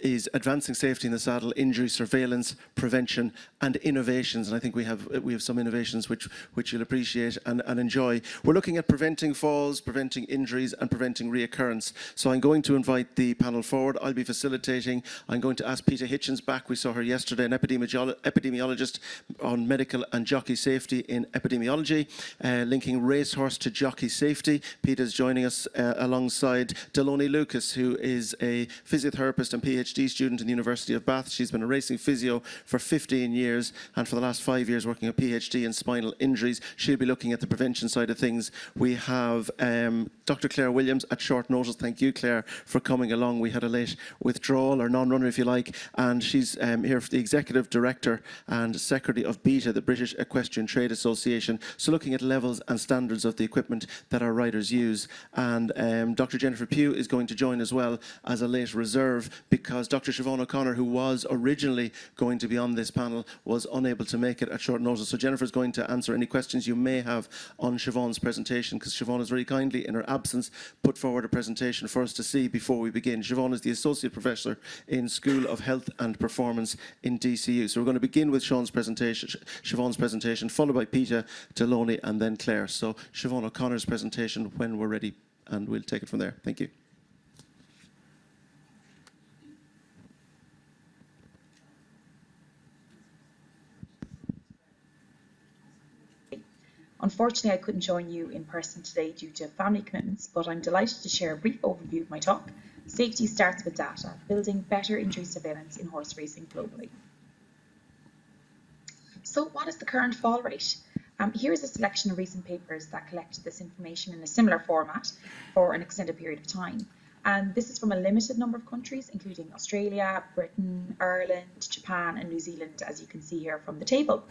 is advancing safety in the saddle, injury surveillance, prevention, and innovations. And I think we have some innovations which you'll appreciate and enjoy. We're looking at preventing falls, preventing injuries, and preventing reoccurrence. So I'm going to invite the panel forward. I'll be facilitating. I'm going to ask Peter Hitchens back. We saw her yesterday, an epidemiologist on medical and jockey safety in epidemiology, linking racehorse to jockey safety. Peter's joining us alongside Delony Lucas, who is a physiotherapist and PhD student in the University of Bath. She's been a racing physio for 15 years and for the last 5 years working a PhD in spinal injuries. She'll be looking at the prevention side of things. We have Dr. Claire Williams at short notice. Thank you, Claire, for coming along. We had a late withdrawal or non-runner, if you like, and she's here for the Executive Director and Secretary of BETA, the British Equestrian Trade Association. So looking at levels and standards of the equipment that our riders use. And Dr. Jennifer Pugh is going to join as well as a late reserve because Dr. Siobhan O'Connor, who was originally going to be on this panel, was unable to make it at short notice. So Jennifer is going to answer any questions you may have on Siobhan's presentation, because Siobhan has very kindly, in her absence, put forward a presentation for us to see before we begin. Siobhan is the Associate Professor in School of Health and Performance in DCU. So we're going to begin with Siobhan's presentation, followed by Peter, Delony, and then Claire. So Siobhan O'Connor's presentation when we're ready, and we'll take it from there. Thank you. Unfortunately, I couldn't join you in person today due to family commitments, but I'm delighted to share a brief overview of my talk, Safety Starts with Data, Building Better Injury Surveillance in Horse Racing Globally. So what is the current fall rate? Here is a selection of recent papers that collected this information in a similar format for an extended period of time. And this is from a limited number of countries, including Australia, Britain, Ireland, Japan, and New Zealand, as you can see here from the table.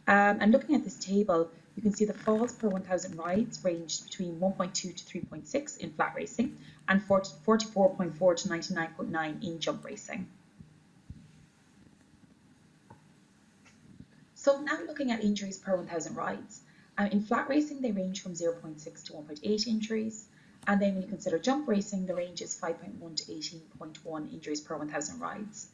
And looking at this table, you can see the falls per 1,000 rides ranged between 1.2 to 3.6 in flat racing and 44.4 to 99.9 in jump racing. So now looking at injuries per 1,000 rides. In flat racing, they range from 0.6 to 1.8 injuries. And then when you consider jump racing, the range is 5.1 to 18.1 injuries per 1,000 rides.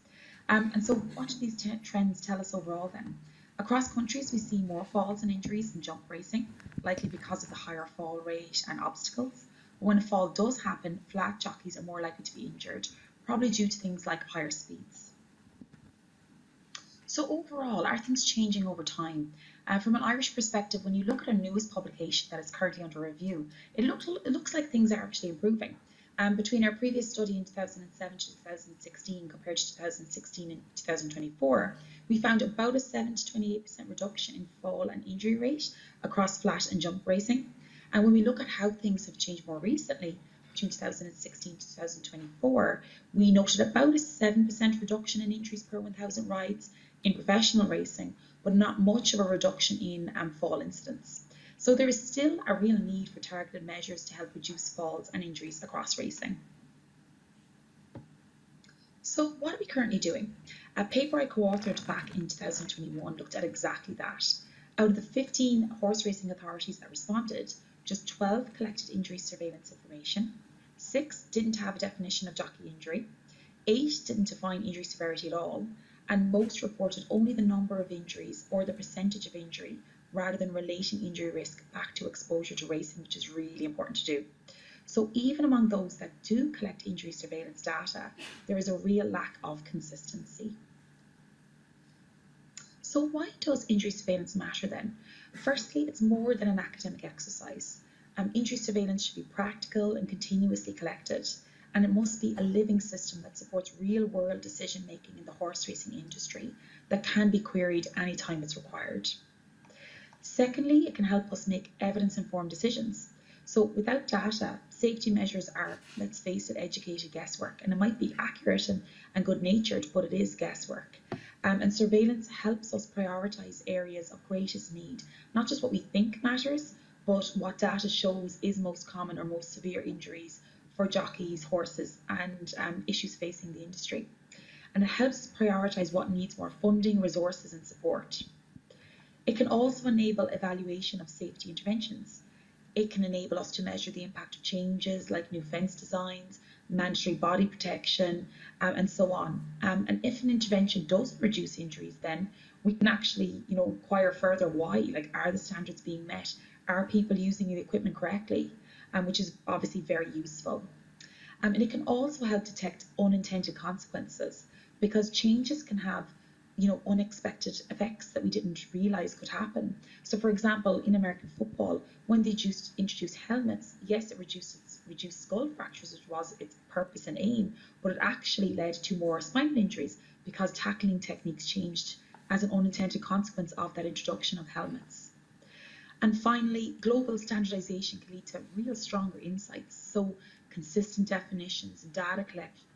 And so what do these trends tell us overall then? Across countries, we see more falls and injuries in jump racing, likely because of the higher fall rate and obstacles. But when a fall does happen, flat jockeys are more likely to be injured, probably due to things like higher speeds. So overall, are things changing over time? From an Irish perspective, when you look at our newest publication that is currently under review, it looks like things are actually improving. Between our previous study in 2007 to 2016 compared to 2016 and 2024, we found about a 7 to 28% reduction in fall and injury rate across flat and jump racing. And when we look at how things have changed more recently, between 2016 to 2024, we noted about a 7% reduction in injuries per 1,000 rides in professional racing, but not much of a reduction in fall incidents. So there is still a real need for targeted measures to help reduce falls and injuries across racing. So what are we currently doing? A paper I co-authored back in 2021 looked at exactly that. Out of the 15 horse racing authorities that responded, just 12 collected injury surveillance information, 6 didn't have a definition of jockey injury, 8 didn't define injury severity at all, and most reported only the number of injuries or the percentage of injury rather than relating injury risk back to exposure to racing, which is really important to do. So even among those that do collect injury surveillance data, there is a real lack of consistency. So why does injury surveillance matter then? Firstly, it's more than an academic exercise. Injury surveillance should be practical and continuously collected, and it must be a living system that supports real-world decision-making in the horse racing industry that can be queried anytime it's required. Secondly, it can help us make evidence-informed decisions. So without data, safety measures are, let's face it, educated guesswork, and it might be accurate and good-natured, but it is guesswork. And surveillance helps us prioritise areas of greatest need, not just what we think matters, but what data shows is most common or most severe injuries for jockeys, horses, and issues facing the industry. And it helps prioritise what needs more funding, resources, and support. It can also enable evaluation of safety interventions. It can enable us to measure the impact of changes like new fence designs, mandatory body protection, and so on. And if an intervention doesn't reduce injuries, then we can actually, inquire further why. Like, are the standards being met? Are people using the equipment correctly? Which is obviously very useful. And it can also help detect unintended consequences, because changes can have unexpected effects that we didn't realize could happen. So, for example, in American football, when they introduced helmets, yes, it reduced skull fractures, which was its purpose and aim, but it actually led to more spinal injuries because tackling techniques changed as an unintended consequence of that introduction of helmets. And finally, global standardization can lead to real stronger insights. So consistent definitions and data collection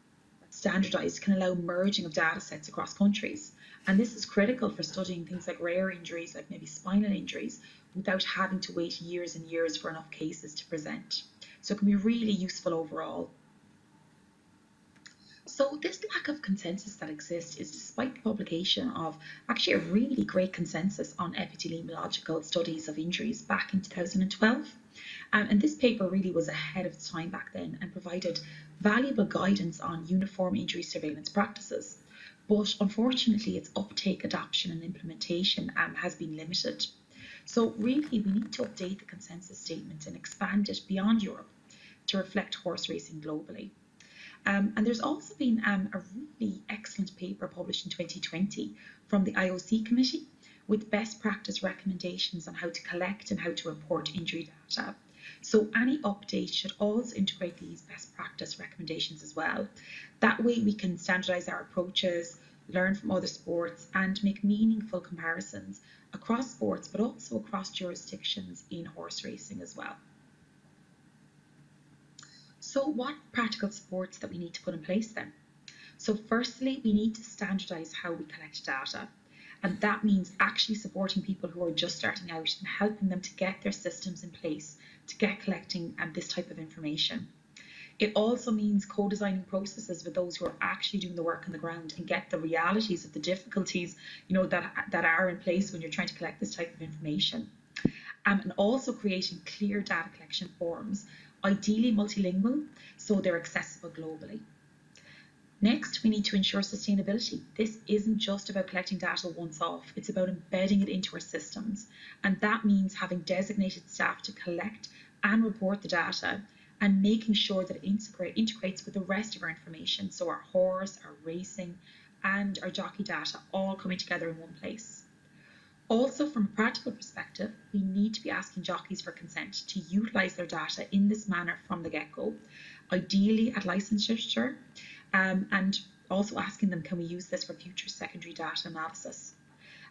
standardized can allow merging of data sets across countries. And this is critical for studying things like rare injuries, like maybe spinal injuries, without having to wait years and years for enough cases to present. So it can be really useful overall. So this lack of consensus that exists is despite the publication of actually a really great consensus on epidemiological studies of injuries back in 2012. And this paper really was ahead of its time back then and provided valuable guidance on uniform injury surveillance practices. But unfortunately, its uptake, adoption and implementation has been limited. So really, we need to update the consensus statement and expand it beyond Europe to reflect horse racing globally. And there's also been a really excellent paper published in 2020 from the IOC committee with best practice recommendations on how to collect and how to report injury data. So any update should also integrate these best practice recommendations as well. That way we can standardize our approaches, learn from other sports and make meaningful comparisons across sports, but also across jurisdictions in horse racing as well. So what practical supports that we need to put in place then? So firstly, we need to standardize how we collect data. And that means actually supporting people who are just starting out and helping them to get their systems in place to get collecting this type of information. It also means co-designing processes with those who are actually doing the work on the ground and get the realities of the difficulties, that are in place when you're trying to collect this type of information. And also creating clear data collection forms, ideally multilingual, so they're accessible globally. Next, we need to ensure sustainability. This isn't just about collecting data once off, it's about embedding it into our systems. And that means having designated staff to collect and report the data and making sure that it integrates with the rest of our information. So our horse, our racing, and our jockey data all coming together in one place. Also, from a practical perspective, we need to be asking jockeys for consent to utilise their data in this manner from the get-go, ideally at licensure, and also asking them, can we use this for future secondary data analysis?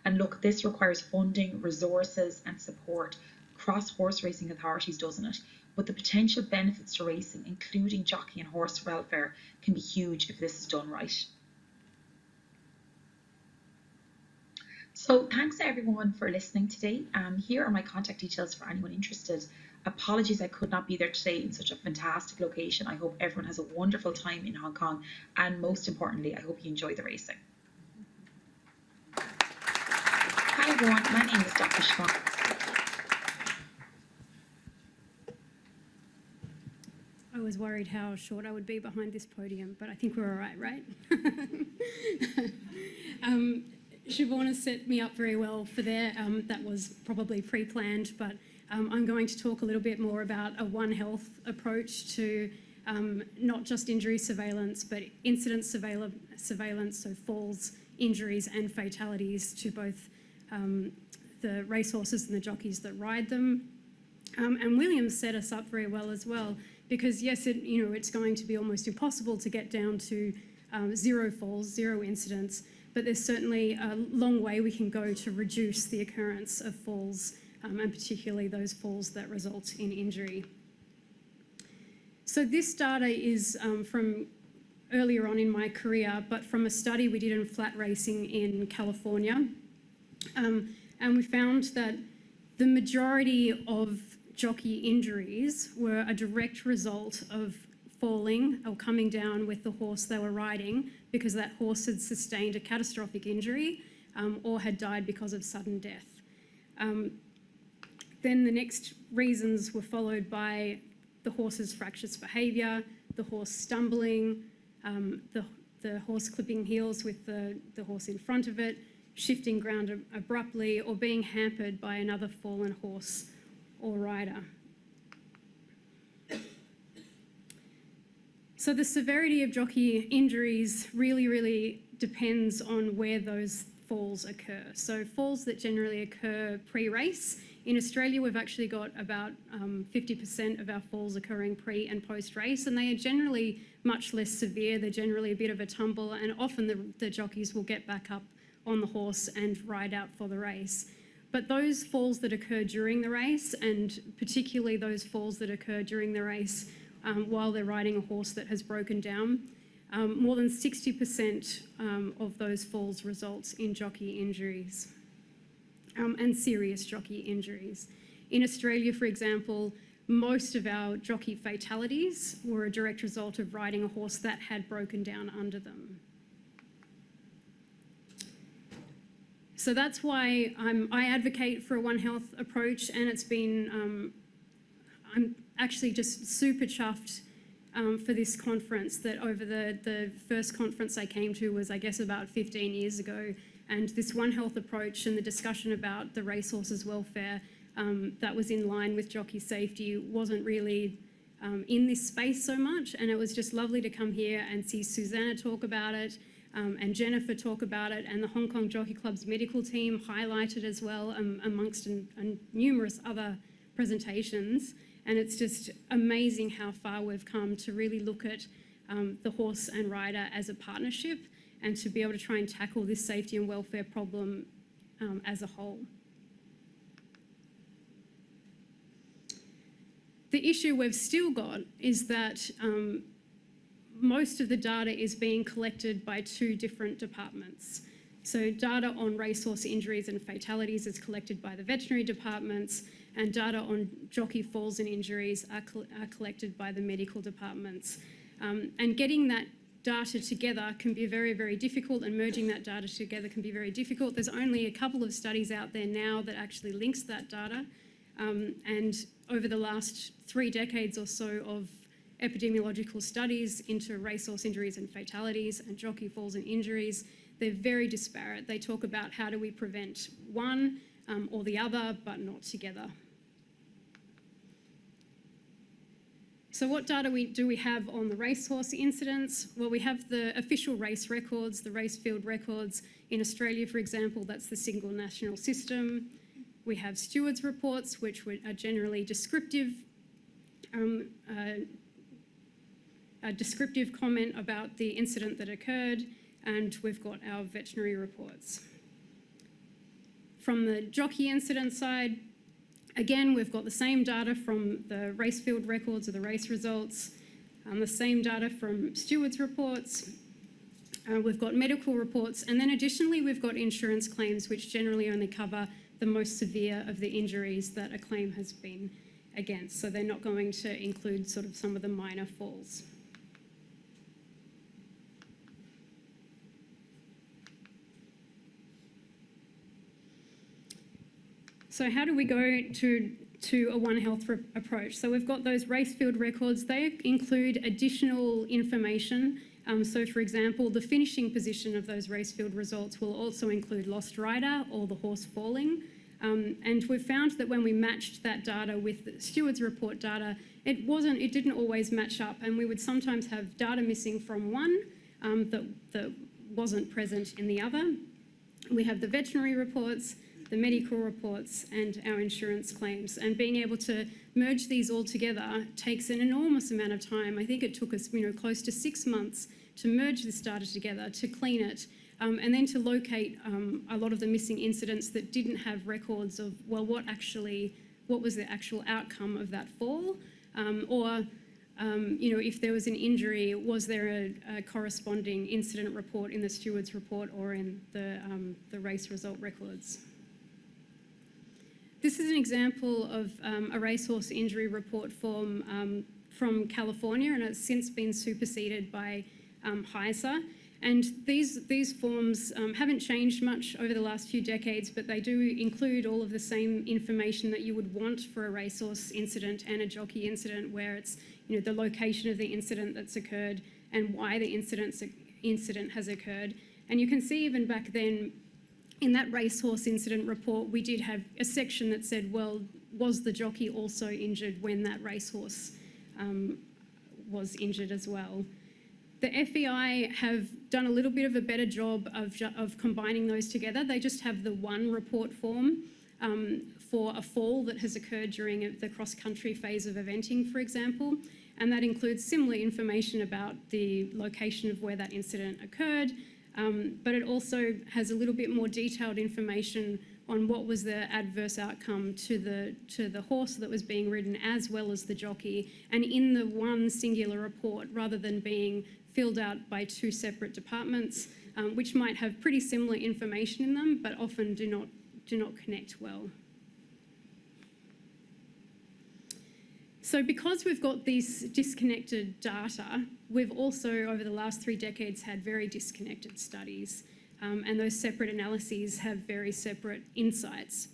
And look, this requires funding, resources and support across horse racing authorities, doesn't it? But the potential benefits to racing, including jockey and horse welfare, can be huge if this is done right. So thanks to everyone for listening today. Here are my contact details for anyone interested. Apologies I could not be there today in such a fantastic location. I hope everyone has a wonderful time in Hong Kong, and most importantly, I hope you enjoy the racing. Hi everyone, my name is Dr. Siobhan. I was worried how short I would be behind this podium, but I think we're all right? Siobhan has set me up very well for there. That was probably pre-planned, but I'm going to talk a little bit more about a One Health approach to not just injury surveillance, but incident surveillance, so falls, injuries and fatalities to both the racehorses and the jockeys that ride them. And William set us up very well as well, because yes, it's going to be almost impossible to get down to zero falls, zero incidents, but there's certainly a long way we can go to reduce the occurrence of falls, and particularly those falls that result in injury. So this data is from earlier on in my career, but from a study we did in flat racing in California. And we found that the majority of jockey injuries were a direct result of falling or coming down with the horse they were riding because that horse had sustained a catastrophic injury or had died because of sudden death. Then the next reasons were followed by the horse's fractious behaviour, the horse stumbling, the horse clipping heels with the horse in front of it, shifting ground abruptly, or being hampered by another fallen horse or rider. So the severity of jockey injuries really depends on where those falls occur. So falls that generally occur pre-race. In Australia, we've actually got about 50% of our falls occurring pre and post-race, and they are generally much less severe. They're generally a bit of a tumble, and often the jockeys will get back up on the horse and ride out for the race. But those falls that occur during the race, and particularly those falls that occur during the race while they're riding a horse that has broken down, more than 60% of those falls results in jockey injuries and serious jockey injuries. In Australia, for example, most of our jockey fatalities were a direct result of riding a horse that had broken down under them. So that's why I advocate for a One Health approach, and it's been, I'm actually just super chuffed for this conference, that over the first conference I came to was, I guess, about 15 years ago, and this One Health approach and the discussion about the racehorses' welfare that was in line with jockey safety wasn't really in this space so much, and it was just lovely to come here and see Susanna talk about it, and Jennifer talk about it, and the Hong Kong Jockey Club's medical team highlighted as well, amongst numerous other presentations. And it's just amazing how far we've come to really look at the horse and rider as a partnership, and to be able to try and tackle this safety and welfare problem as a whole. The issue we've still got is that most of the data is being collected by two different departments. So data on racehorse injuries and fatalities is collected by the veterinary departments, and data on jockey falls and injuries are collected by the medical departments. And getting that data together can be very difficult, and merging that data together can be very difficult. There's only a couple of studies out there now that actually links that data. And over the last 3 decades or so of epidemiological studies into racehorse injuries and fatalities and jockey falls and injuries, they're very disparate. They talk about how do we prevent one or the other, but not together. So what data do we have on the racehorse incidents? Well, we have the official race records, the race field records. In Australia, for example, that's the single national system. We have stewards' reports, which are generally descriptive, a descriptive comment about the incident that occurred, and we've got our veterinary reports. From the jockey incident side, again, we've got the same data from the race field records or the race results, the same data from stewards' reports. We've got medical reports, and then additionally we've got insurance claims, which generally only cover the most severe of the injuries that a claim has been against. So they're not going to include sort of some of the minor falls. So how do we go to a One Health approach? So we've got those race field records. They include additional information. So for example, the finishing position of those race field results will also include lost rider or the horse falling. And we've found that when we matched that data with the stewards' report data, it didn't always match up, and we would sometimes have data missing from one that wasn't present in the other. We have the veterinary reports, the medical reports, and our insurance claims. And being able to merge these all together takes an enormous amount of time. I think it took us, close to 6 months to merge this data together, to clean it, and then to locate a lot of the missing incidents that didn't have records of, well, what was the actual outcome of that fall, or if there was an injury, was there a corresponding incident report in the steward's report or in the race result records. This is an example of a racehorse injury report form from California, and it's since been superseded by HISA. And these forms haven't changed much over the last few decades, but they do include all of the same information that you would want for a racehorse incident and a jockey incident, where it's, you know, the location of the incident that's occurred and why the incident has occurred. And you can see even back then, in that racehorse incident report, we did have a section that said, well, was the jockey also injured when that racehorse was injured as well? The FEI have done a little bit of a better job of combining those together. They just have the one report form for a fall that has occurred during the cross-country phase of eventing, for example, and that includes similar information about the location of where that incident occurred, but it also has a little bit more detailed information on what was the adverse outcome to the horse that was being ridden, as well as the jockey, and in the one singular report, rather than being filled out by two separate departments, which might have pretty similar information in them, but often do not connect well. So because we've got these disconnected data, we've also, over the last 3 decades, had very disconnected studies, and those separate analyses have very separate insights.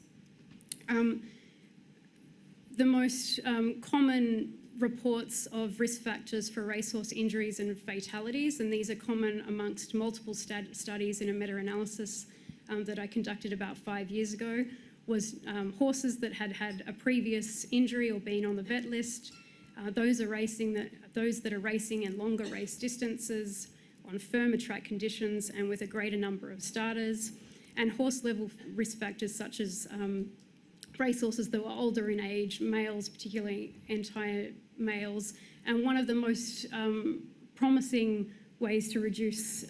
The most common reports of risk factors for racehorse injuries and fatalities, and these are common amongst multiple studies in a meta-analysis that I conducted about 5 years ago, was horses that had had a previous injury or been on the vet list, those that are racing in longer race distances, on firmer track conditions and with a greater number of starters, and horse-level risk factors such as racehorses that were older in age, males, particularly entire males. And one of the most promising ways to reduce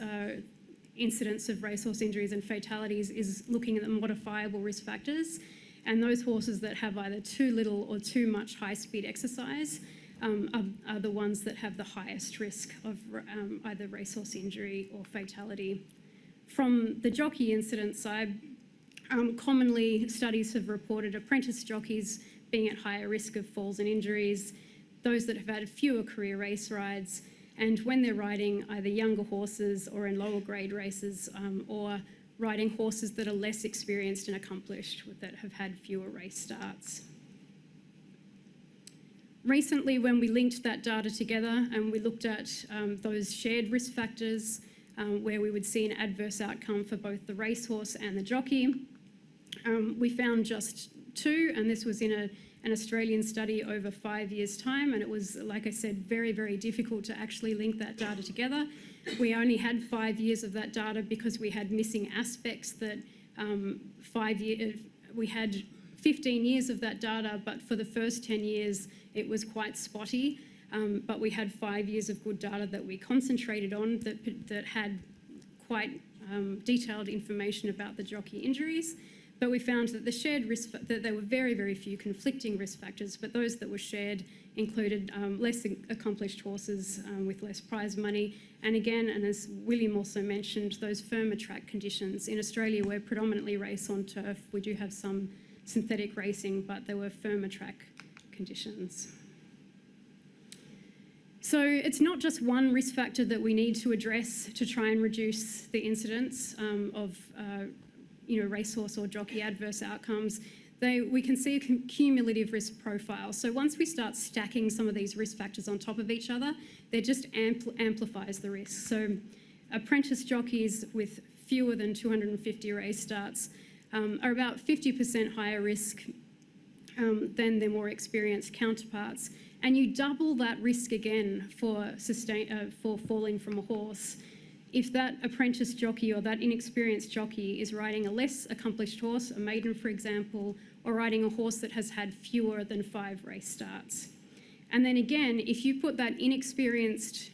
incidence of racehorse injuries and fatalities is looking at the modifiable risk factors, and those horses that have either too little or too much high-speed exercise are the ones that have the highest risk of either racehorse injury or fatality. From the jockey incident side, commonly studies have reported apprentice jockeys being at higher risk of falls and injuries, those that have had fewer career race rides, and when they're riding either younger horses or in lower grade races, or riding horses that are less experienced and accomplished, that have had fewer race starts. Recently, when we linked that data together and we looked at those shared risk factors, where we would see an adverse outcome for both the racehorse and the jockey, we found just 2, and this was in an Australian study over 5 years' time, and it was, like I said, very, very difficult to actually link that data together. We only had 5 years of that data because we had missing aspects that we had 15 years of that data, but for the first 10 years it was quite spotty, but we had 5 years of good data that we concentrated on that had quite detailed information about the jockey injuries. But we found that the shared risk, that there were very, very few conflicting risk factors, but those that were shared included less accomplished horses with less prize money. And again, and as William also mentioned, those firmer track conditions. In Australia, we're predominantly race on turf. We do have some synthetic racing, but there were firmer track conditions. So it's not just one risk factor that we need to address to try and reduce the incidence of racehorse or jockey adverse outcomes. We can see a cumulative risk profile. So once we start stacking some of these risk factors on top of each other, that just amplifies the risk. So apprentice jockeys with fewer than 250 race starts are about 50% higher risk than their more experienced counterparts. And you double that risk again for falling from a horse if that apprentice jockey or that inexperienced jockey is riding a less accomplished horse, a maiden for example, or riding a horse that has had fewer than 5 race starts. And then again, if you put that inexperienced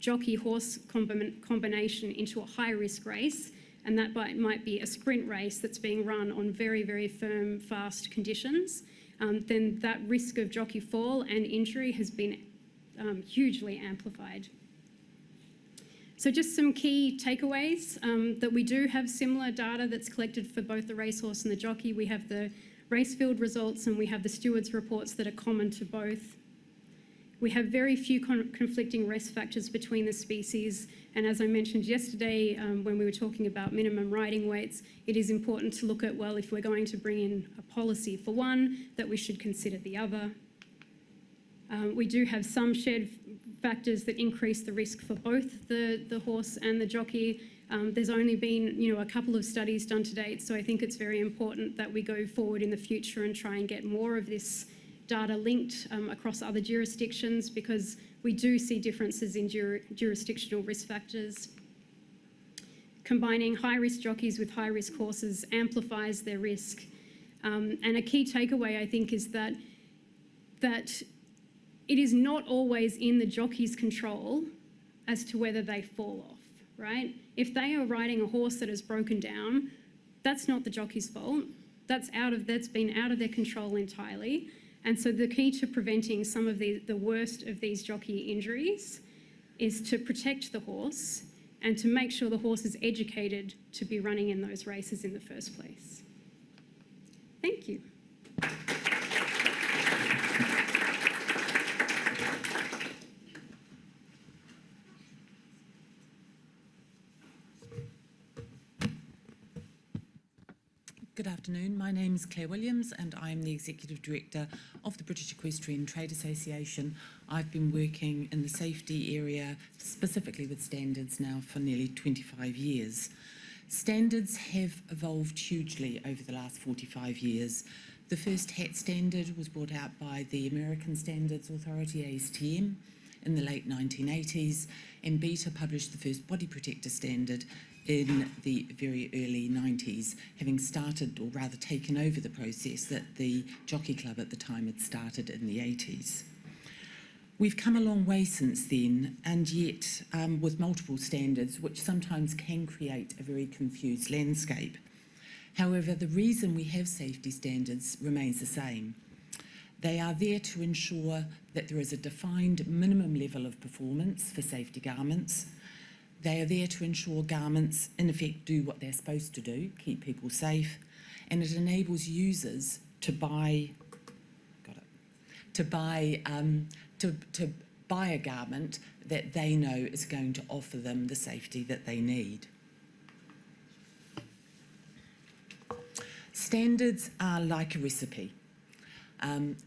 jockey-horse combination into a high-risk race, and that might be a sprint race that's being run on very, very firm, fast conditions, then that risk of jockey fall and injury has been hugely amplified. So just some key takeaways, that we do have similar data that's collected for both the racehorse and the jockey. We have the race field results and we have the stewards reports that are common to both. We have very few conflicting risk factors between the species, and as I mentioned yesterday when we were talking about minimum riding weights, it is important to look at, well, if we're going to bring in a policy for one, that we should consider the other. We do have some shared factors that increase the risk for both the horse and the jockey. There's only been, a couple of studies done to date, so I think it's very important that we go forward in the future and try and get more of this data linked across other jurisdictions, because we do see differences in jurisdictional risk factors. Combining high-risk jockeys with high-risk horses amplifies their risk. And a key takeaway, I think, is that it is not always in the jockey's control as to whether they fall off, right? If they are riding a horse that is broken down, that's not the jockey's fault. That's been out of their control entirely. And so the key to preventing some of the worst of these jockey injuries is to protect the horse and to make sure the horse is educated to be running in those races in the first place. Thank you. Good afternoon. My name is Claire Williams and I'm the Executive Director of the British Equestrian Trade Association. I've been working in the safety area, specifically with standards now, for nearly 25 years. Standards have evolved hugely over the last 45 years. The first HAT standard was brought out by the American Standards Authority, ASTM, in the late 1980s, and BETA published the first body protector standard in the very early 90s, having started, or rather taken over, the process that the Jockey Club at the time had started in the 80s. We've come a long way since then, and yet with multiple standards, which sometimes can create a very confused landscape. However, the reason we have safety standards remains the same. They are there to ensure that there is a defined minimum level of performance for safety garments. They are there to ensure garments, in effect, do what they're supposed to do, keep people safe, and it enables users to buy a garment that they know is going to offer them the safety that they need. Standards are like a recipe.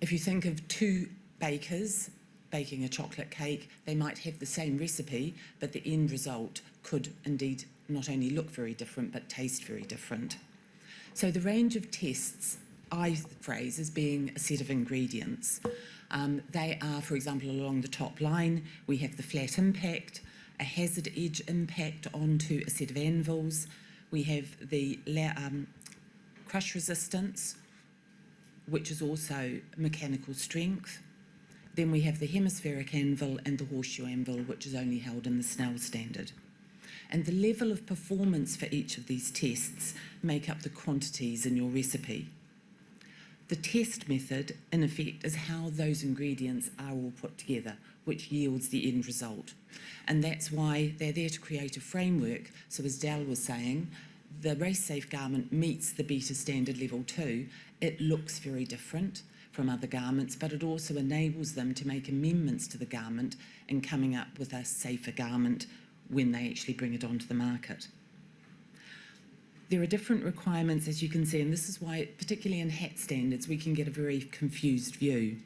If you think of two bakers baking a chocolate cake, they might have the same recipe, but the end result could indeed not only look very different, but taste very different. So the range of tests I phrase as being a set of ingredients. They are, for example, along the top line, we have the flat impact, a hazard edge impact onto a set of anvils. We have the crush resistance, which is also mechanical strength. Then we have the hemispheric anvil and the horseshoe anvil, which is only held in the Snell standard. And the level of performance for each of these tests make up the quantities in your recipe. The test method, in effect, is how those ingredients are all put together, which yields the end result. And that's why they're there to create a framework. So as Dal was saying, the race-safe garment meets the BETA standard level 2. It looks very different from other garments, but it also enables them to make amendments to the garment and coming up with a safer garment when they actually bring it onto the market. There are different requirements, as you can see, and this is why, particularly in HAT standards, we can get a very confused view.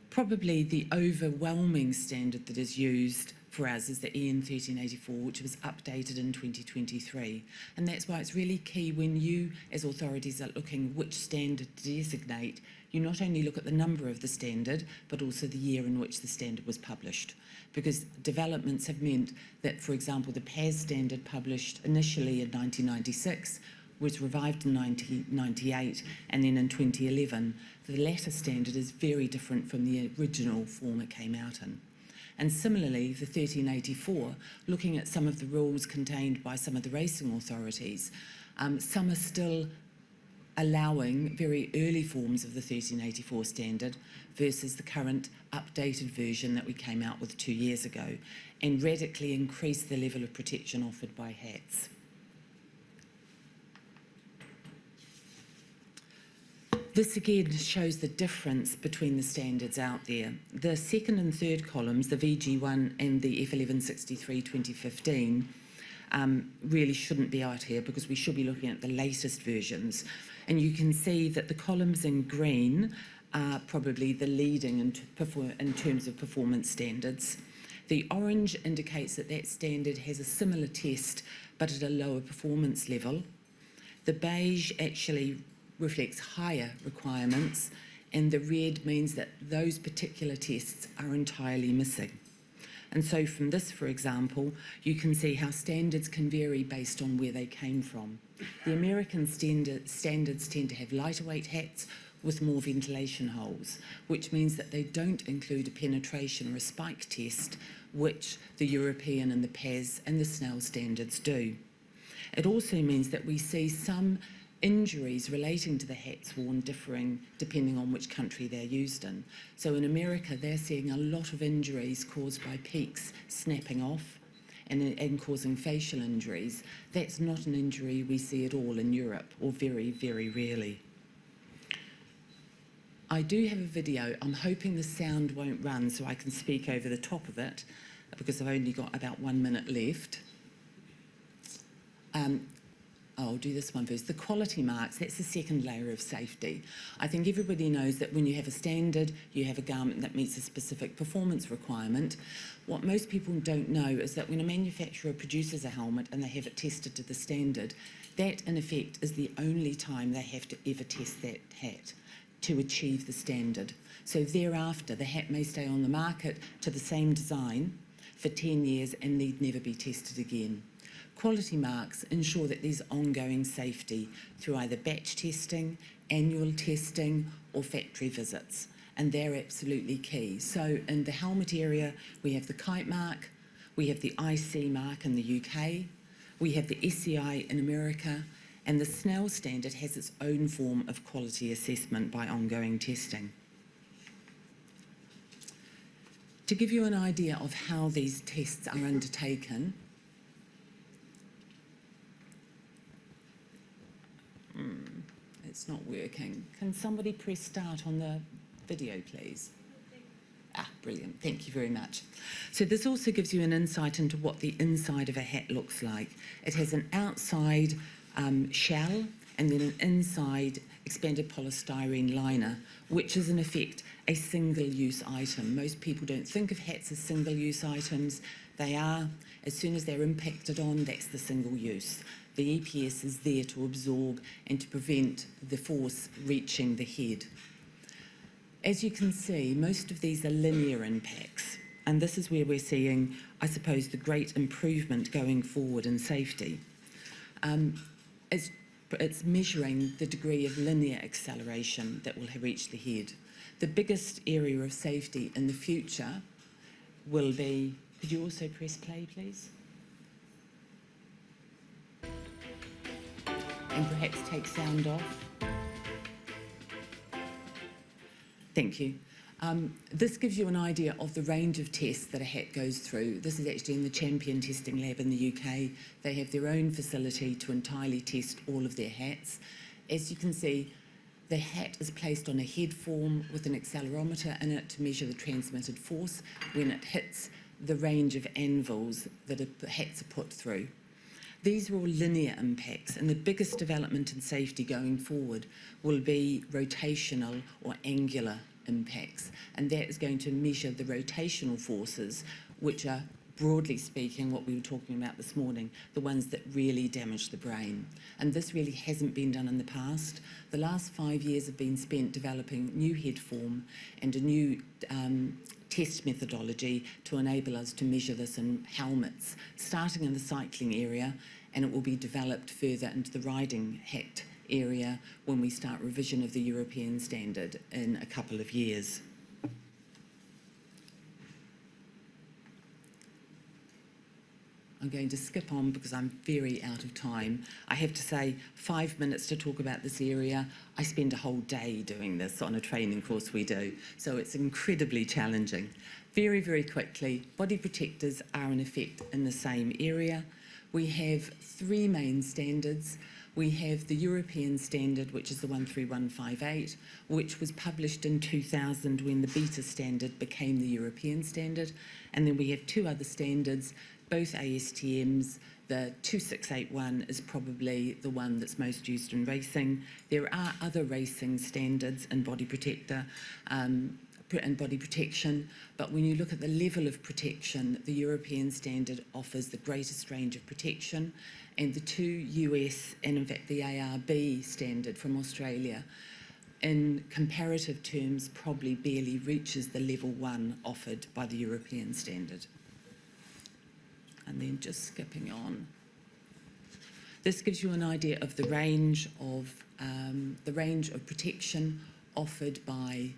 Probably the overwhelming standard that is used for us is the EN 1384, which was updated in 2023. And that's why it's really key when you, as authorities, are looking which standard to designate, you not only look at the number of the standard, but also the year in which the standard was published. Because developments have meant that, for example, the PAS standard published initially in 1996 was revived in 1998 and then in 2011. The latter standard is very different from the original form it came out in. And similarly, the 1384, looking at some of the rules contained by some of the racing authorities, some are still allowing very early forms of the 1384 standard versus the current updated version that we came out with 2 years ago, and radically increase the level of protection offered by HATs. This again shows the difference between the standards out there. The second and third columns, the VG1 and the F1163 2015, really shouldn't be out here because we should be looking at the latest versions. And you can see that the columns in green are probably the leading in terms of performance standards. The orange indicates that that standard has a similar test but at a lower performance level. The beige actually reflects higher requirements, and the red means that those particular tests are entirely missing. And so from this, for example, you can see how standards can vary based on where they came from. The American standards tend to have lighter weight hats with more ventilation holes, which means that they don't include a penetration or a spike test, which the European and the PAS and the Snell standards do. It also means that we see some injuries relating to the hats worn differing depending on which country they're used in. So in America, they're seeing a lot of injuries caused by peaks snapping off and causing facial injuries. That's not an injury we see at all in Europe, or very, very rarely. I do have a video. I'm hoping the sound won't run so I can speak over the top of it, because I've only got about 1 minute left. I'll do this one first. The quality marks, that's the second layer of safety. I think everybody knows that when you have a standard, you have a garment that meets a specific performance requirement. What most people don't know is that when a manufacturer produces a helmet and they have it tested to the standard, that in effect is the only time they have to ever test that hat to achieve the standard. So thereafter, the hat may stay on the market to the same design for 10 years and need never be tested again. Quality marks ensure that there's ongoing safety through either batch testing, annual testing, or factory visits, and they're absolutely key. So in the helmet area, we have the kite mark, we have the IC mark in the UK, we have the SCI in America, and the Snell standard has its own form of quality assessment by ongoing testing. To give you an idea of how these tests are undertaken, it's not working. Can somebody press start on the video, please? Ah, brilliant. Thank you very much. So this also gives you an insight into what the inside of a hat looks like. It has an outside shell and then an inside expanded polystyrene liner, which is in effect a single-use item. Most people don't think of hats as single-use items. They are. As soon as they're impacted on, that's the single use. The EPS is there to absorb and to prevent the force reaching the head. As you can see, most of these are linear impacts, and this is where we're seeing, I suppose, the great improvement going forward in safety. It's measuring the degree of linear acceleration that will reach the head. The biggest area of safety in the future will be, could you also press play, please? And perhaps take sound off. Thank you. This gives you an idea of the range of tests that a hat goes through. This is actually in the Champion Testing Lab in the UK. They have their own facility to entirely test all of their hats. As you can see, the hat is placed on a head form with an accelerometer in it to measure the transmitted force when it hits the range of anvils that the hats are put through. These are all linear impacts, and the biggest development in safety going forward will be rotational or angular impacts, and that is going to measure the rotational forces, which are, broadly speaking, what we were talking about this morning, the ones that really damage the brain. And this really hasn't been done in the past. The last 5 years have been spent developing new head form and a new test methodology to enable us to measure this in helmets, starting in the cycling area, and it will be developed further into the riding hat area when we start revision of the European standard in a couple of years. I'm going to skip on because I'm very out of time. I have to say, 5 minutes to talk about this area. I spend a whole day doing this on a training course we do, so it's incredibly challenging. Very, very quickly, body protectors are in effect in the same area. We have three main standards. We have the European standard, which is the 13158, which was published in 2000 when the beta standard became the European standard. And then we have two other standards, both ASTMs. The 2681 is probably the one that's most used in racing. There are other racing standards in body protector and body protection, but when you look at the level of protection, the European standard offers the greatest range of protection, and the two US and in fact the ARB standard from Australia, in comparative terms, probably barely reaches the level 1 offered by the European standard. And then just skipping on. This gives you an idea of the range of protection offered by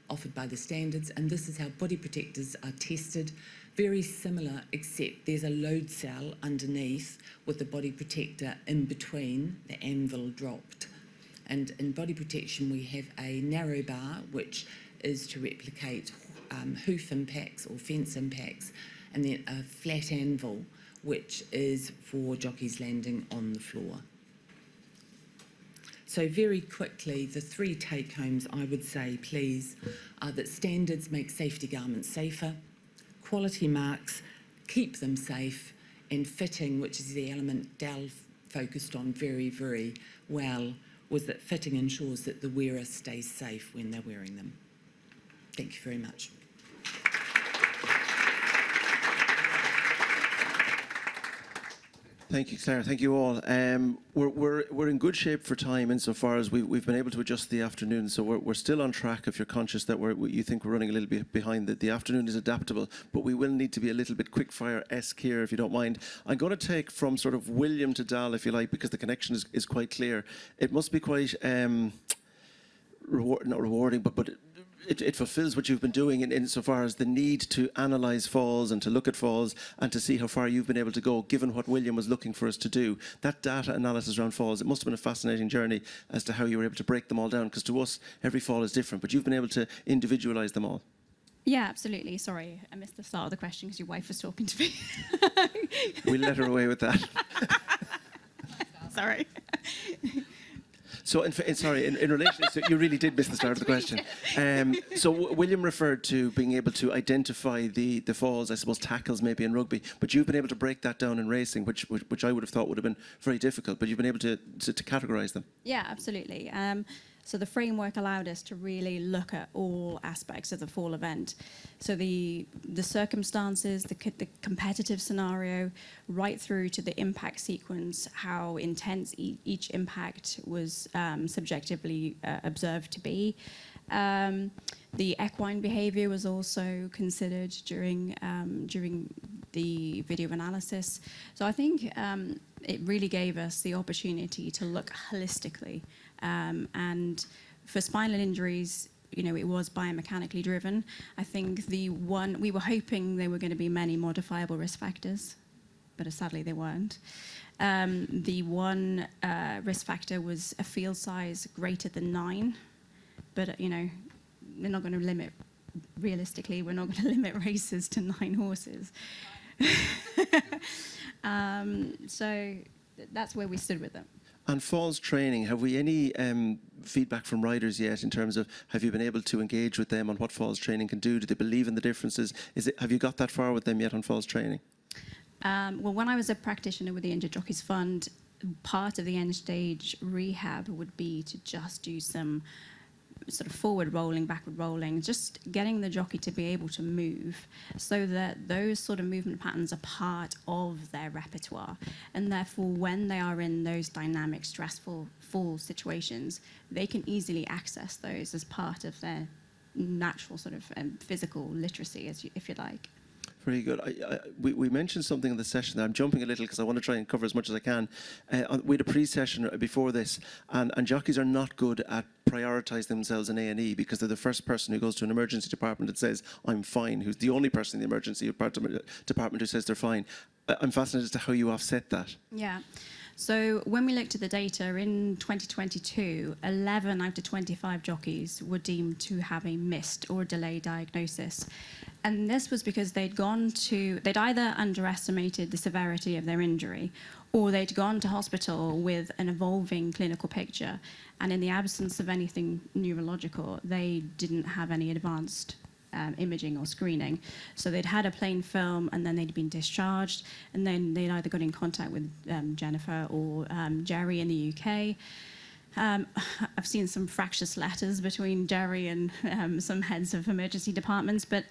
the standards, and this is how body protectors are tested. Very similar, except there's a load cell underneath with the body protector in between, the anvil dropped. And in body protection we have a narrow bar, which is to replicate hoof impacts or fence impacts, and then a flat anvil, which is for jockeys landing on the floor. So very quickly, the three take-homes I would say, please, are that standards make safety garments safer, quality marks keep them safe, and fitting, which is the element Dal focused on very, very well, was that fitting ensures that the wearer stays safe when they're wearing them. Thank you very much. Thank you, Claire. Thank you all. We're in good shape for time insofar as we've been able to adjust the afternoon, so we're still on track. If you're conscious that you think we're running a little bit behind, the afternoon is adaptable, but we will need to be a little bit quickfire-esque here, if you don't mind. I'm going to take from sort of William to Dal, if you like, because the connection is quite clear. It must be quite not rewarding, but it fulfills what you've been doing insofar as the need to analyse falls and to look at falls and to see how far you've been able to go, given what William was looking for us to do. That data analysis around falls, it must have been a fascinating journey as to how you were able to break them all down, because to us, every fall is different, but you've been able to individualise them all. Yeah, absolutely. Sorry, I missed the start of the question because your wife was talking to me. We'll let her away with that. Sorry. So, in relation, so you really did miss the start of the question. So William referred to being able to identify the falls, I suppose tackles maybe in rugby, but you've been able to break that down in racing, which I would have thought would have been very difficult, but you've been able to categorise them. Yeah, absolutely. So the framework allowed us to really look at all aspects of the fall event. So the circumstances, the competitive scenario, right through to the impact sequence, how intense each impact was subjectively observed to be. The equine behaviour was also considered during the video analysis. So I think it really gave us the opportunity to look holistically. And for spinal injuries, you know, it was biomechanically driven. I think we were hoping there were going to be many modifiable risk factors, but sadly they weren't. The one risk factor was a field size greater than 9, but you know, we're not going to limit, realistically, we're not going to limit races to 9 horses. So that's where we stood with them. And falls training, have we any feedback from riders yet in terms of, have you been able to engage with them on what falls training can do? Do they believe in the differences? Have you got that far with them yet on falls training? Well, when I was a practitioner with the Injured Jockeys Fund, part of the end stage rehab would be to just do some sort of forward rolling, backward rolling, just getting the jockey to be able to move so that those sort of movement patterns are part of their repertoire. And therefore, when they are in those dynamic, stressful fall situations, they can easily access those as part of their natural sort of physical literacy, if you like. Very good. We mentioned something in the session that I'm jumping a little because I want to try and cover as much as I can. We had a pre-session before this, and jockeys are not good at prioritising themselves in A&E because they're the first person who goes to an emergency department and says, I'm fine, who's the only person in the emergency department who says they're fine. I'm fascinated as to how you offset that. Yeah. So when we looked at the data in 2022, 11 out of 25 jockeys were deemed to have a missed or delayed diagnosis. And this was because they'd either underestimated the severity of their injury, or they'd gone to hospital with an evolving clinical picture. And in the absence of anything neurological, they didn't have any advanced imaging or screening. So they'd had a plain film, and then they'd been discharged, and then they'd either got in contact with Jennifer or Jerry in the UK. I've seen some fractious letters between Jerry and some heads of emergency departments, but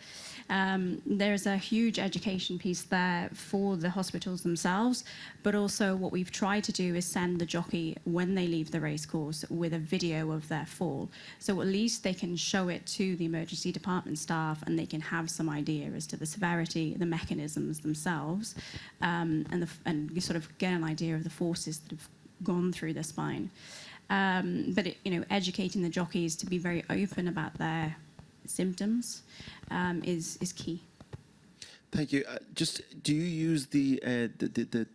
there's a huge education piece there for the hospitals themselves, but also what we've tried to do is send the jockey, when they leave the racecourse, with a video of their fall. So at least they can show it to the emergency department staff, and they can have some idea as to the severity, the mechanisms themselves, and you sort of get an idea of the forces that have gone through the spine. But educating the jockeys to be very open about their symptoms is key. Thank you. Just, do you use the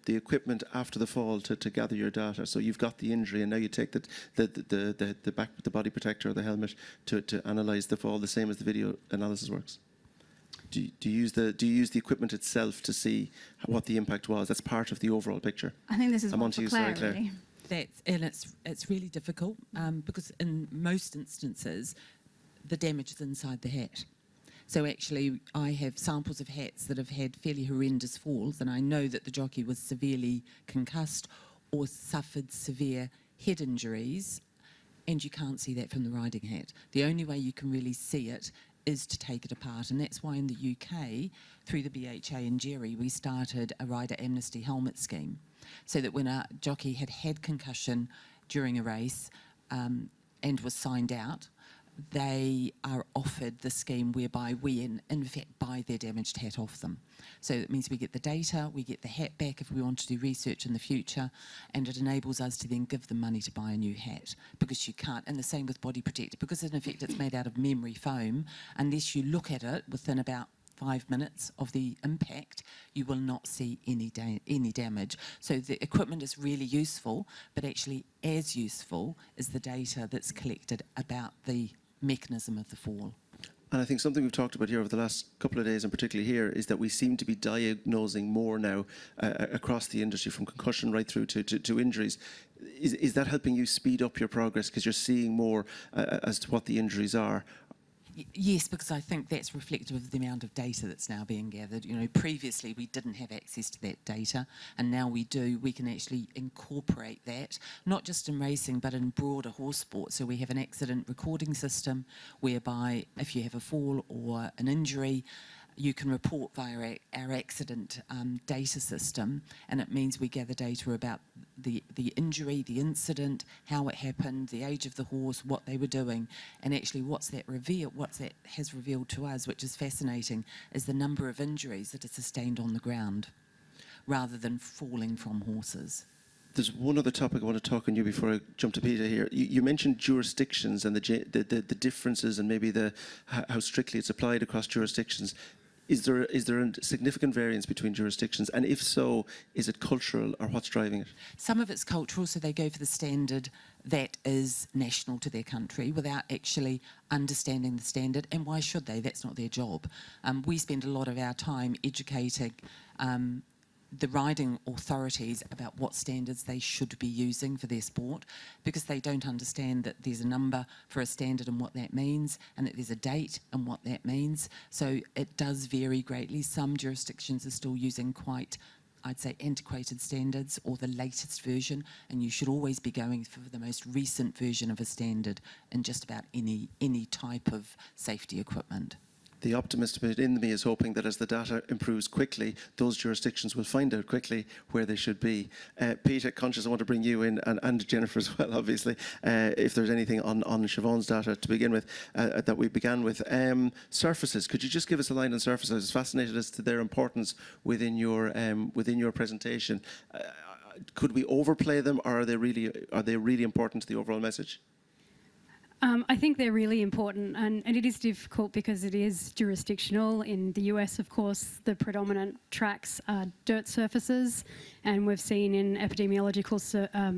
equipment after the fall to gather your data? So you've got the injury, and now you take the body protector or the helmet to analyse the fall, the same as the video analysis works. Do you use the equipment itself to see what the impact was? That's part of the overall picture. I think this is one for Claire, Claire. really. It's really difficult because in most instances the damage is inside the hat. So actually I have samples of hats that have had fairly horrendous falls, and I know that the jockey was severely concussed or suffered severe head injuries, and you can't see that from the riding hat. The only way you can really see it is to take it apart, and that's why in the UK, through the BHA and Jerry, we started a rider amnesty helmet scheme, so that when a jockey had concussion during a race and was signed out, they are offered the scheme whereby we in fact buy their damaged hat off them. So it means we get the data, we get the hat back if we want to do research in the future, and it enables us to then give them money to buy a new hat, because you can't, and the same with body protector, because in effect it's made out of memory foam. Unless you look at it within about 5 minutes of the impact, you will not see any damage. So the equipment is really useful, but actually as useful is the data that's collected about the mechanism of the fall. And I think something we've talked about here over the last couple of days, and particularly here, is that we seem to be diagnosing more now across the industry, from concussion right through to injuries. Is that helping you speed up your progress because you're seeing more as to what the injuries are? Yes, because I think that's reflective of the amount of data that's now being gathered. You know, previously we didn't have access to that data, and now we do. We can actually incorporate that, not just in racing, but in broader horse sport. So we have an accident recording system whereby if you have a fall or an injury, you can report via our accident data system, and it means we gather data about the injury, the incident, how it happened, the age of the horse, what they were doing, and actually what that has revealed to us, which is fascinating, is the number of injuries that are sustained on the ground rather than falling from horses. There's one other topic I want to talk on you before I jump to Peter here. You mentioned jurisdictions and the differences, and maybe how strictly it's applied across jurisdictions. Is there a significant variance between jurisdictions? And if so, is it cultural, or what's driving it? Some of it's cultural, so they go for the standard that is national to their country without actually understanding the standard. And why should they? That's not their job. We spend a lot of our time educating the riding authorities about what standards they should be using for their sport, because they don't understand that there's a number for a standard and what that means, and that there's a date and what that means. So it does vary greatly. Some jurisdictions are still using quite, I'd say, antiquated standards or the latest version, and you should always be going for the most recent version of a standard in just about any type of safety equipment. The optimist bit in me is hoping that as the data improves quickly, those jurisdictions will find out quickly where they should be. Peter, conscious I want to bring you in, and Jennifer as well, obviously, if there's anything on Siobhan's data to begin with, that we began with. Surfaces, could you just give us a line on surfaces? I was fascinated as to their importance within your presentation. Could we overplay them, or are they really important to the overall message? I think they're really important, and it is difficult because it is jurisdictional. In the US, of course, the predominant tracks are dirt surfaces, and we've seen in epidemiological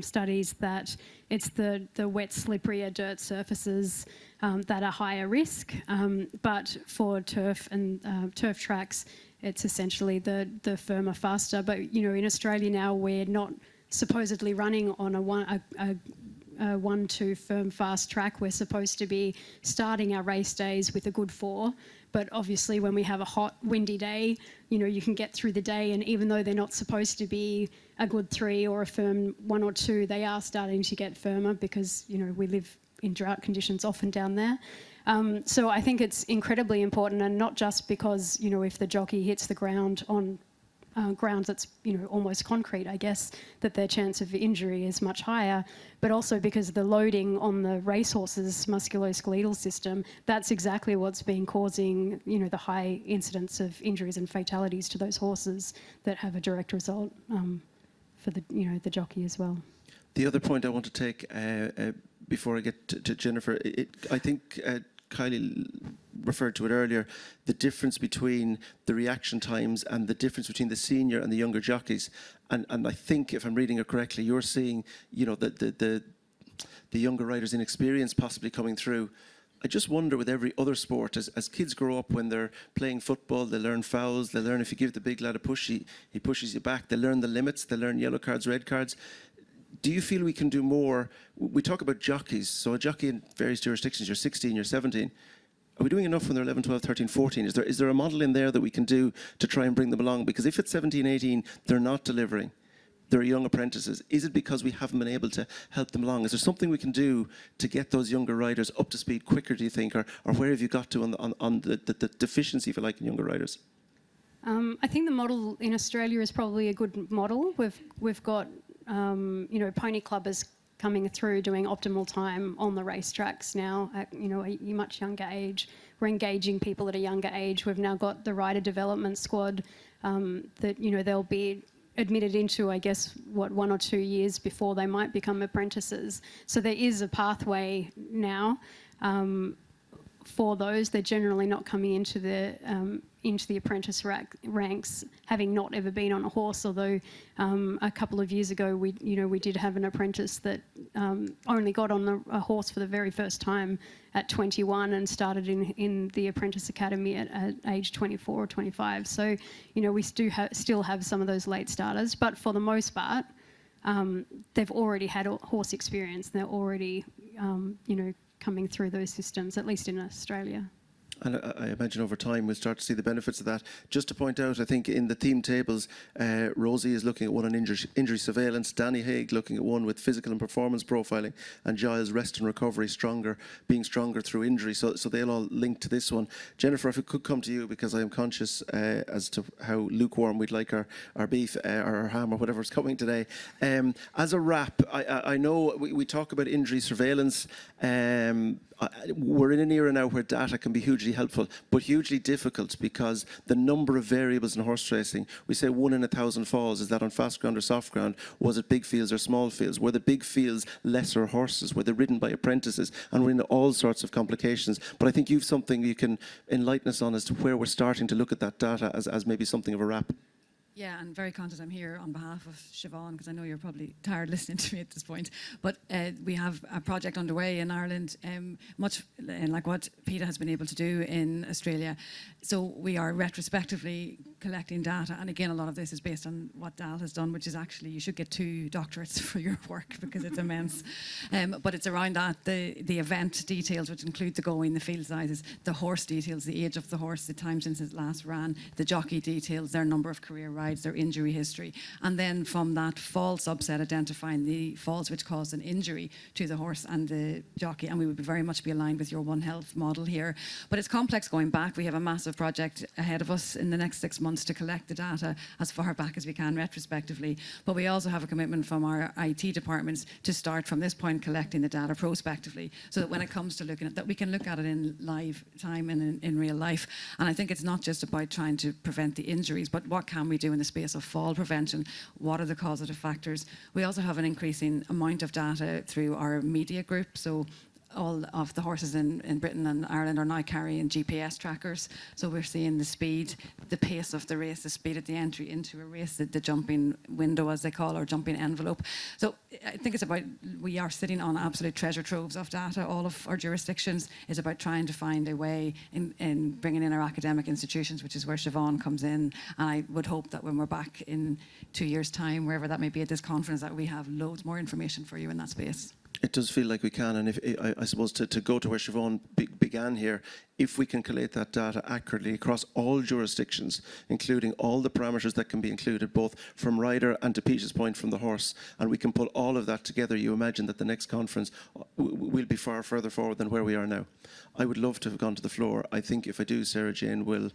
studies that it's the wet, slipperier dirt surfaces that are higher risk. But for turf and turf tracks, it's essentially the firmer, faster. But you know, in Australia now, we're not supposedly running on a 1-2 firm fast track. We're supposed to be starting our race days with a good 4, but obviously when we have a hot windy day, you know, you can get through the day, and even though they're not supposed to be a good 3 or a firm 1 or 2, they are starting to get firmer because, you know, we live in drought conditions often down there. So I think it's incredibly important, and not just because, you know, if the jockey hits the ground on ground that's, you know, almost concrete, I guess, that their chance of injury is much higher, but also because the loading on the racehorse's musculoskeletal system, that's exactly what's been causing, you know, the high incidence of injuries and fatalities to those horses that have a direct result for the, you know, the jockey as well. The other point I want to take before I get to Jennifer, I think Kylie referred to it earlier, the difference between the reaction times and the difference between the senior and the younger jockeys. And I think, if I'm reading it correctly, you're seeing, you know, the younger riders' inexperience possibly coming through. I just wonder, with every other sport, as kids grow up, when they're playing football, they learn fouls, they learn if you give the big lad a push, he pushes you back, they learn the limits, they learn yellow cards, red cards. Do you feel we can do more? We talk about jockeys. So a jockey in various jurisdictions, you're 16, you're 17. Are we doing enough when they're 11, 12, 13, 14? Is there a model in there that we can do to try and bring them along? Because if it's 17, 18, they're not delivering. They're young apprentices. Is it because we haven't been able to help them along? Is there something we can do to get those younger riders up to speed quicker, do you think? Or where have you got to on the deficiency, if you like, in younger riders? I think the model in Australia is probably a good model. We've got you know, pony clubbers coming through doing optimal time on the racetracks now at, you know, a much younger age. We're engaging people at a younger age. We've now got the rider development squad that, you know, they'll be admitted into, I guess, 1 or 2 years before they might become apprentices. So there is a pathway now for those. They're generally not coming into the apprentice ranks having not ever been on a horse, although a couple of years ago we did have an apprentice that only got on a horse for the very first time at 21 and started in the apprentice academy at age 24 or 25. So, you know, we still have some of those late starters, but for the most part they've already had horse experience. They're already you know, coming through those systems, at least in Australia. And I imagine over time we'll start to see the benefits of that. Just to point out, I think in the theme tables, Rosie is looking at one on injury surveillance, Danny Haig looking at one with physical and performance profiling, and Giles rest and recovery, being stronger through injury. So they'll all link to this one. Jennifer, if it could come to you, because I am conscious as to how lukewarm we'd like our beef or our ham or whatever's coming today. As a wrap, I know we talk about injury surveillance. We're in an era now where data can be hugely helpful, but hugely difficult, because the number of variables in horse racing, we say 1 in 1,000 falls. Is that on fast ground or soft ground? Was it big fields or small fields? Were the big fields lesser horses? Were they ridden by apprentices? And we're in all sorts of complications. But I think you've something you can enlighten us on as to where we're starting to look at that data as maybe something of a wrap. Yeah, and very content I'm here on behalf of Siobhan, because I know you're probably tired listening to me at this point. But we have a project underway in Ireland, much like what Peter has been able to do in Australia. So we are retrospectively collecting data, and again, a lot of this is based on what Dal has done, which is actually, you should get 2 doctorates for your work because it's immense. But it's around that, the event details, which include the going, the field sizes, the horse details, the age of the horse, the time since it last ran, the jockey details, their number of career rides, their injury history, and then from that fall subset identifying the falls which caused an injury to the horse and the jockey, and we would very much be aligned with your One Health model here. But it's complex going back. We have a massive project ahead of us in the next 6 months to collect the data as far back as we can retrospectively, but we also have a commitment from our IT departments to start from this point collecting the data prospectively, so that when it comes to looking at that, we can look at it in live time and in real life. And I think it's not just about trying to prevent the injuries, but what can we do in the space of fall prevention? What are the causative factors? We also have an increasing amount of data through our media group. So all of the horses in Britain and Ireland are now carrying GPS trackers. So we're seeing the speed, the pace of the race, the speed at the entry into a race, the jumping window, as they call, or jumping envelope. So I think it's about, we are sitting on absolute treasure troves of data. All of our jurisdictions is about trying to find a way in bringing in our academic institutions, which is where Siobhan comes in. And I would hope that when we're back in 2 years' time, wherever that may be at this conference, that we have loads more information for you in that space. It does feel like we can, and if I suppose to go to where Siobhan began here, if we can collate that data accurately across all jurisdictions, including all the parameters that can be included, both from rider and, to Peter's point, from the horse, and we can pull all of that together, you imagine that the next conference will be far further forward than where we are now. I would love to have gone to the floor. I think if I do, Sarah Jane will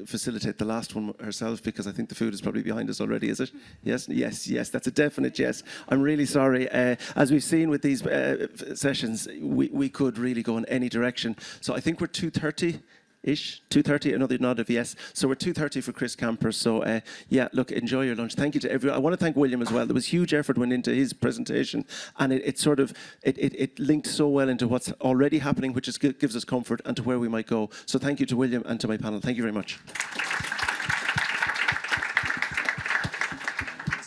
facilitate the last one herself, because I think the food is probably behind us already, is it? Yes, yes, yes, that's a definite yes. I'm really sorry. As we've seen with these sessions, we could really go in any direction. So I think we're 2:30-ish, 2:30, another nod of yes. So we're 2:30 for Chris Camper. So yeah, look, enjoy your lunch. Thank you to everyone. I want to thank William as well. There was huge effort went into his presentation, and it linked so well into what's already happening, which gives us comfort, and to where we might go. So thank you to William and to my panel. Thank you very much.